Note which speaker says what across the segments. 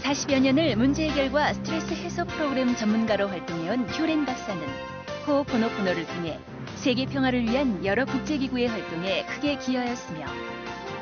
Speaker 1: 40여 년을 문제 해결과 스트레스 해소 프로그램 전문가로 활동해온 휴렌 박사는 호오포노포노를 통해 세계 평화를 위한 여러 국제기구의 활동에 크게 기여하였으며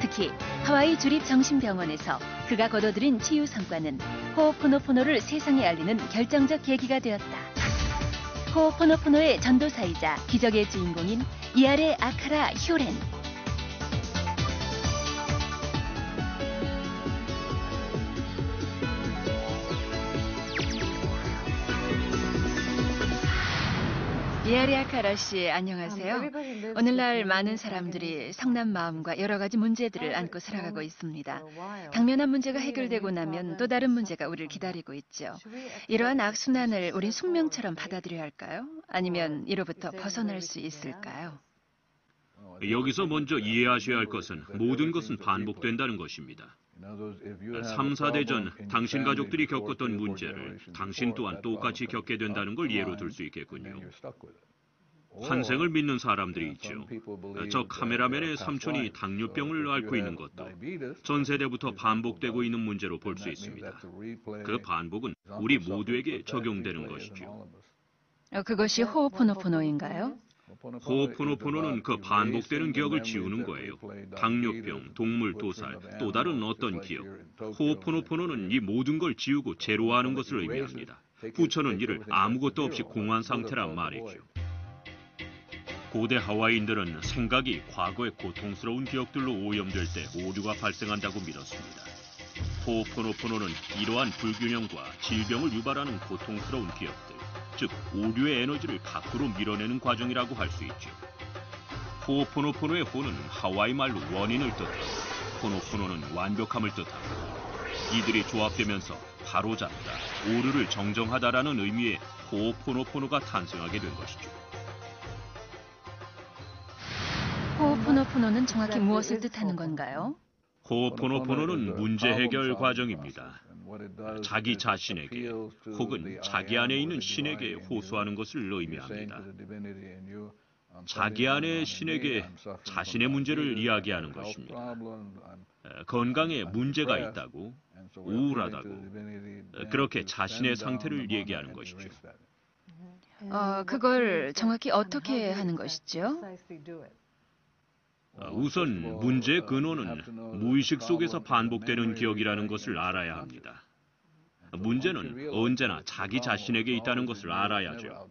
Speaker 1: 특히 하와이 주립정신병원에서 그가 거둬들인 치유 성과는 호오포노포노를 세상에 알리는 결정적 계기가 되었다. 호오포노포노의 전도사이자 기적의 주인공인 이아레 아카라 휴렌. 이아레 아카라 씨, 안녕하세요. 오늘날 많은 사람들이 성난 마음과 여러 가지 문제들을 안고 살아가고 있습니다. 당면한 문제가 해결되고 나면 또 다른 문제가 우리를 기다리고 있죠. 이러한 악순환을 우린 숙명처럼 받아들여야 할까요? 아니면 이로부터 벗어날 수 있을까요?
Speaker 2: 여기서 먼저 이해하셔야 할 것은 모든 것은 반복된다는 것입니다. 3, 4대 전 당신 가족들이 겪었던 문제를 당신 또한 똑같이 겪게 된다는 걸 예로 들 수 있겠군요. 환생을 믿는 사람들이 있죠. 저 카메라맨의 삼촌이 당뇨병을 앓고 있는 것도 전 세대부터 반복되고 있는 문제로 볼 수 있습니다. 그 반복은 우리 모두에게 적용되는 것이죠.
Speaker 1: 그것이 호오포노포노인가요?
Speaker 2: 호오포노포노는 그 반복되는 기억을 지우는 거예요. 당뇨병, 동물 도살, 또 다른 어떤 기억. 호오포노포노는 이 모든 걸 지우고 제로화하는 것을 의미합니다. 부처는 이를 아무것도 없이 공한 상태란 말이죠. 고대 하와이인들은 생각이 과거의 고통스러운 기억들로 오염될 때 오류가 발생한다고 믿었습니다. 호오포노포노는 이러한 불균형과 질병을 유발하는 고통스러운 기억들, 즉 오류의 에너지를 밖으로 밀어내는 과정이라고 할 수 있죠. 호오포노포노의 호는 하와이 말로 원인을 뜻하고 포노포노는 완벽함을 뜻하고 이들이 조합되면서 바로잡다, 오류를 정정하다라는 의미의 호오포노포노가 탄생하게 된 것이죠.
Speaker 1: 호오포노포노는 정확히 무엇을 뜻하는 건가요?
Speaker 2: 호오포노포노는 문제 해결 과정입니다. 자기 자신에게 혹은 자기 안에 있는 신에게 호소하는 것을 의미합니다. 자기 안의 신에게 자신의 문제를 이야기하는 것입니다. 건강에 문제가 있다고, 우울하다고, 그렇게 자신의 상태를 얘기하는 것이죠.
Speaker 1: 그걸 정확히 어떻게 하는 것이죠?
Speaker 2: 우선 문제의 근원은 무의식 속에서 반복되는 기억이라는 것을 알아야 합니다. 문제는 언제나 자기 자신에게 있다는 것을 알아야죠.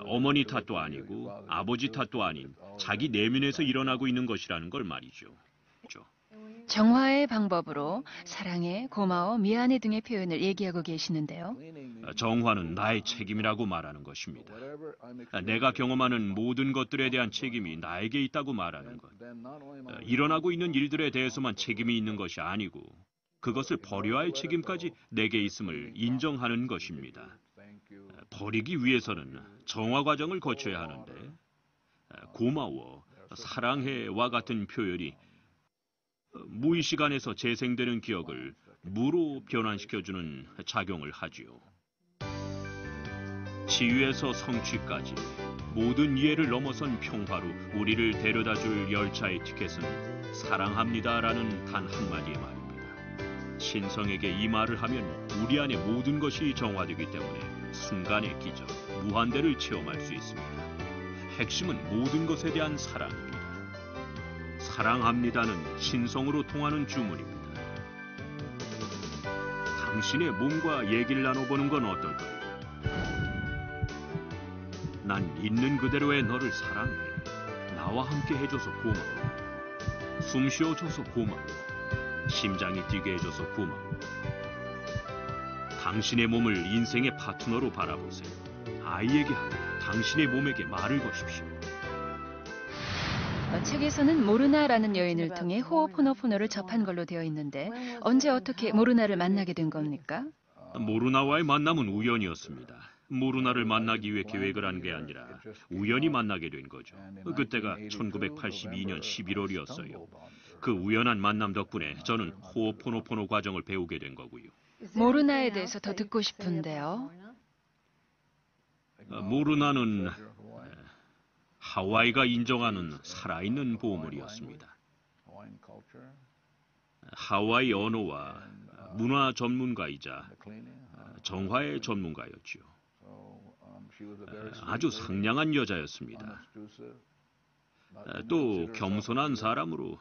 Speaker 2: 어머니 탓도 아니고 아버지 탓도 아닌 자기 내면에서 일어나고 있는 것이라는 걸 말이죠.
Speaker 1: 정화의 방법으로 사랑해, 고마워, 미안해 등의 표현을 얘기하고 계시는데요.
Speaker 2: 정화는 나의 책임이라고 말하는 것입니다. 내가 경험하는 모든 것들에 대한 책임이 나에게 있다고 말하는 것. 일어나고 있는 일들에 대해서만 책임이 있는 것이 아니고 그것을 버려야 할 책임까지 내게 있음을 인정하는 것입니다. 버리기 위해서는 정화 과정을 거쳐야 하는데 고마워, 사랑해와 같은 표현이 무의식 안에서 재생되는 기억을 무로 변환시켜주는 작용을 하지요. 치유에서 성취까지 모든 이해를 넘어선 평화로 우리를 데려다줄 열차의 티켓은 사랑합니다라는 단 한마디의 말입니다. 신성에게 이 말을 하면 우리 안의 모든 것이 정화되기 때문에 순간의 기적, 무한대를 체험할 수 있습니다. 핵심은 모든 것에 대한 사랑입니다. 사랑합니다는 신성으로 통하는 주문입니다. 당신의 몸과 얘기를 나눠보는 건 어떨까요? 난 있는 그대로의 너를 사랑해. 나와 함께 해줘서 고마워. 숨 쉬어줘서 고마워. 심장이 뛰게 해줘서 고마워. 당신의 몸을 인생의 파트너로 바라보세요. 아이에게 하고 당신의 몸에게 말을 거십시오.
Speaker 1: 책에서는 모르나라는 여인을 통해 호오포노포노를 접한 걸로 되어 있는데 언제 어떻게 모르나를 만나게 된 겁니까?
Speaker 2: 모르나와의 만남은 우연이었습니다. 모르나를 만나기 위해 계획을 한 게 아니라 우연히 만나게 된 거죠. 그때가 1982년 11월이었어요. 그 우연한 만남 덕분에 저는 호오포노포노 과정을 배우게 된 거고요.
Speaker 1: 모르나에 대해서 더 듣고 싶은데요.
Speaker 2: 모르나는 하와이가 인정하는 살아있는 보물이었습니다. 하와이 언어와 문화 전문가이자 정화의 전문가였지요. 아주 상냥한 여자였습니다. 또 겸손한 사람으로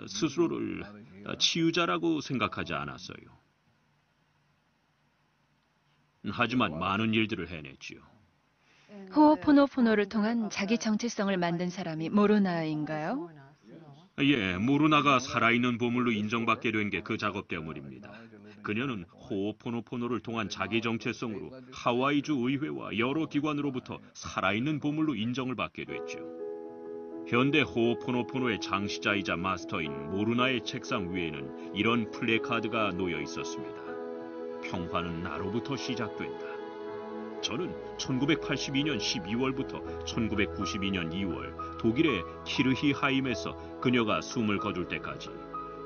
Speaker 2: 스스로를 치유자라고 생각하지 않았어요. 하지만 많은 일들을 해냈지요.
Speaker 1: 호오포노포노를 통한 자기 정체성을 만든 사람이 모로나인가요?
Speaker 2: 예, 모루나가 살아있는 보물로 인정받게 된 게 그 작업 때문입니다. 그녀는 호오포노포노를 통한 자기 정체성으로 하와이주 의회와 여러 기관으로부터 살아있는 보물로 인정을 받게 됐죠. 현대 호오포노포노의 창시자이자 마스터인 모루나의 책상 위에는 이런 플래카드가 놓여 있었습니다. 평화는 나로부터 시작된다. 저는 1982년 12월부터 1992년 2월 독일의 키르히하임에서 그녀가 숨을 거둘 때까지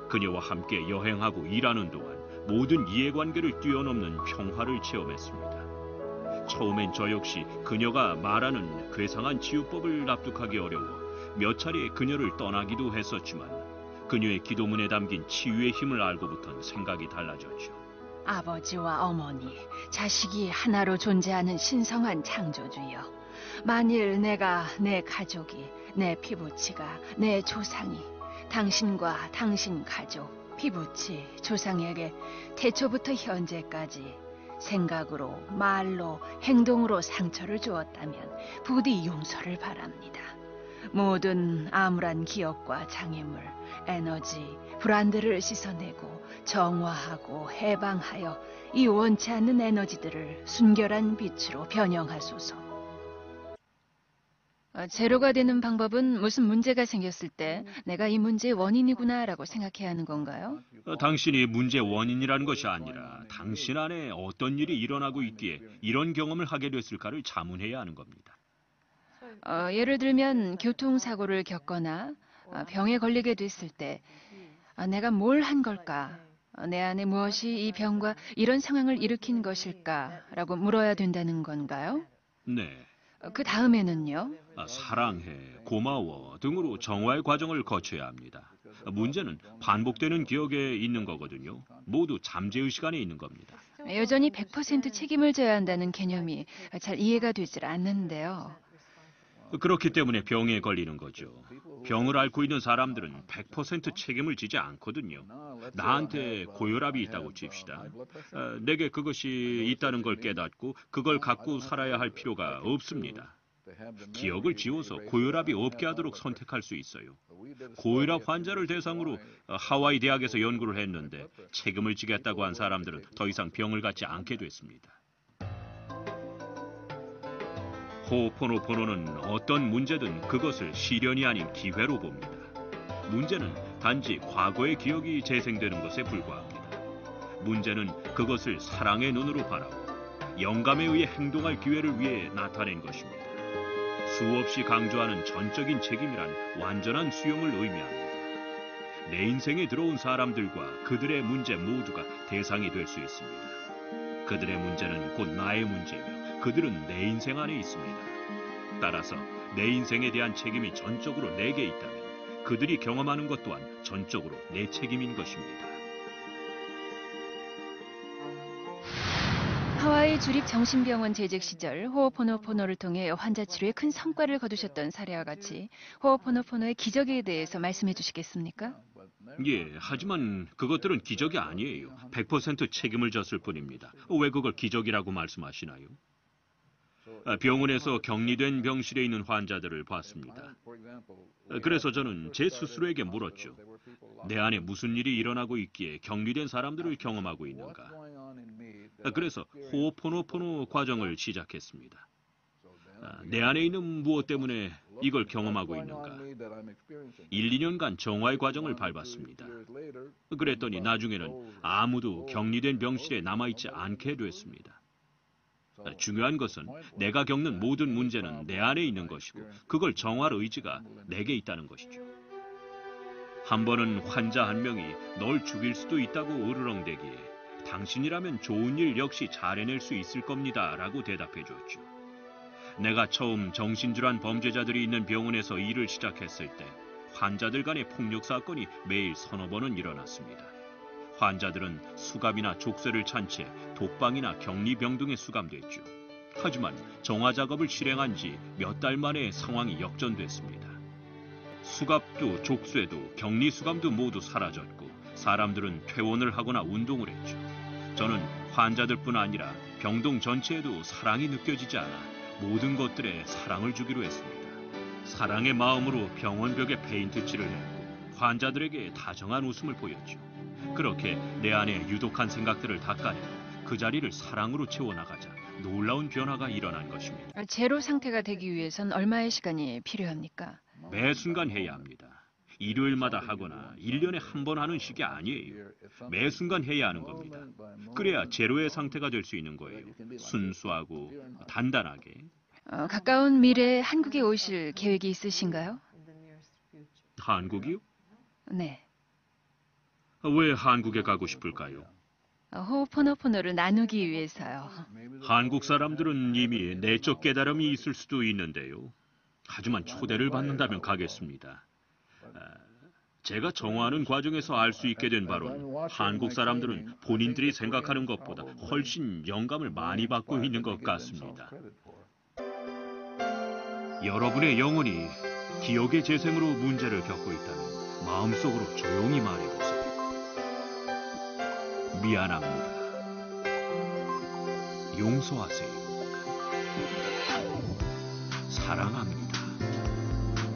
Speaker 2: 그녀와 함께 여행하고 일하는 동안 모든 이해관계를 뛰어넘는 평화를 체험했습니다. 처음엔 저 역시 그녀가 말하는 괴상한 치유법을 납득하기 어려워 몇 차례 그녀를 떠나기도 했었지만 그녀의 기도문에 담긴 치유의 힘을 알고부터는 생각이 달라졌죠.
Speaker 1: 아버지와 어머니, 자식이 하나로 존재하는 신성한 창조주여. 만일 내가, 내 가족이, 내 피부치가, 내 조상이 당신과 당신 가족, 피부치, 조상에게 태초부터 현재까지 생각으로, 말로, 행동으로 상처를 주었다면 부디 용서를 바랍니다. 모든 암울한 기억과 장애물, 에너지, 불안들을 씻어내고 정화하고 해방하여 이 원치 않는 에너지들을 순결한 빛으로 변형하소서. 제로가 되는 방법은 무슨 문제가 생겼을 때 내가 이 문제의 원인이구나라고 생각해야 하는 건가요?
Speaker 2: 당신이 문제의 원인이라는 것이 아니라 당신 안에 어떤 일이 일어나고 있기에 이런 경험을 하게 됐을까를 자문해야 하는 겁니다.
Speaker 1: 예를 들면 교통사고를 겪거나 병에 걸리게 됐을 때 내가 뭘 한 걸까? 내 안에 무엇이 이 병과 이런 상황을 일으킨 것일까라고 물어야 된다는 건가요?
Speaker 2: 네.
Speaker 1: 그 다음에는요?
Speaker 2: 사랑해, 고마워 등으로 정화의 과정을 거쳐야 합니다. 문제는 반복되는 기억에 있는 거거든요. 모두 잠재의식 안에 있는 겁니다.
Speaker 1: 여전히 100% 책임을 져야 한다는 개념이 잘 이해가 되질 않는데요.
Speaker 2: 그렇기 때문에 병에 걸리는 거죠. 병을 앓고 있는 사람들은 100% 책임을 지지 않거든요. 나한테 고혈압이 있다고 칩시다. 내게 그것이 있다는 걸 깨닫고 그걸 갖고 살아야 할 필요가 없습니다. 기억을 지워서 고혈압이 없게 하도록 선택할 수 있어요. 고혈압 환자를 대상으로 하와이 대학에서 연구를 했는데 책임을 지겠다고 한 사람들은 더 이상 병을 갖지 않게 됐습니다. 호오포노포노는 어떤 문제든 그것을 시련이 아닌 기회로 봅니다. 문제는 단지 과거의 기억이 재생되는 것에 불과합니다. 문제는 그것을 사랑의 눈으로 바라보 영감에 의해 행동할 기회를 위해 나타낸 것입니다. 수없이 강조하는 전적인 책임이란 완전한 수용을 의미합니다. 내 인생에 들어온 사람들과 그들의 문제 모두가 대상이 될 수 있습니다. 그들의 문제는 곧 나의 문제며 그들은 내 인생 안에 있습니다. 따라서 내 인생에 대한 책임이 전적으로 내게 있다면 그들이 경험하는 것 또한 전적으로 내 책임인 것입니다.
Speaker 1: 하와이 주립정신병원 재직 시절 호오포노포노를 통해 환자 치료에 큰 성과를 거두셨던 사례와 같이 호오포노포노의 기적에 대해서 말씀해 주시겠습니까?
Speaker 2: 예, 하지만 그것들은 기적이 아니에요. 100% 책임을 졌을 뿐입니다. 왜 그걸 기적이라고 말씀하시나요? 병원에서 격리된 병실에 있는 환자들을 봤습니다. 그래서 저는 제 스스로에게 물었죠. 내 안에 무슨 일이 일어나고 있기에 격리된 사람들을 경험하고 있는가? 그래서 호오포노포노 과정을 시작했습니다. 내 안에 있는 무엇 때문에 이걸 경험하고 있는가? 1, 2년간 정화의 과정을 밟았습니다. 그랬더니 나중에는 아무도 격리된 병실에 남아있지 않게 됐습니다. 중요한 것은 내가 겪는 모든 문제는 내 안에 있는 것이고 그걸 정화할 의지가 내게 있다는 것이죠. 한 번은 환자 한 명이 널 죽일 수도 있다고 으르렁대기에 당신이라면 좋은 일 역시 잘 해낼 수 있을 겁니다 라고 대답해 줬죠. 내가 처음 정신질환 범죄자들이 있는 병원에서 일을 시작했을 때 환자들 간의 폭력 사건이 매일 서너 번은 일어났습니다. 환자들은 수갑이나 족쇄를 찬 채 독방이나 격리병 등에 수감됐죠. 하지만 정화 작업을 실행한 지 몇 달 만에 상황이 역전됐습니다. 수갑도 족쇄도 격리 수감도 모두 사라졌고 사람들은 퇴원을 하거나 운동을 했죠. 저는 환자들뿐 아니라 병동 전체에도 사랑이 느껴지지 않아 모든 것들에 사랑을 주기로 했습니다. 사랑의 마음으로 병원 벽에 페인트칠을 했고 환자들에게 다정한 웃음을 보였죠. 그렇게 내 안에 유독한 생각들을 닦아내고 그 자리를 사랑으로 채워나가자 놀라운 변화가 일어난 것입니다.
Speaker 1: 제로 상태가 되기 위해선 얼마의 시간이 필요합니까?
Speaker 2: 매 순간 해야 합니다. 일요일마다 하거나 1년에 한 번 하는 식이 아니에요. 매 순간 해야 하는 겁니다. 그래야 제로의 상태가 될 수 있는 거예요. 순수하고 단단하게.
Speaker 1: 가까운 미래에 한국에 오실 계획이 있으신가요?
Speaker 2: 한국이요?
Speaker 1: 네.
Speaker 2: 왜 한국에 가고 싶을까요?
Speaker 1: 호호포노포노를 나누기 위해서요.
Speaker 2: 한국 사람들은 이미 내적 깨달음이 있을 수도 있는데요. 하지만 초대를 받는다면 가겠습니다. 제가 정화하는 과정에서 알 수 있게 된 바로는 한국 사람들은 본인들이 생각하는 것보다 훨씬 영감을 많이 받고 있는 것 같습니다. 여러분의 영혼이 기억의 재생으로 문제를 겪고 있다면 마음속으로 조용히 말해보세요. 미안합니다. 용서하세요. 사랑합니다.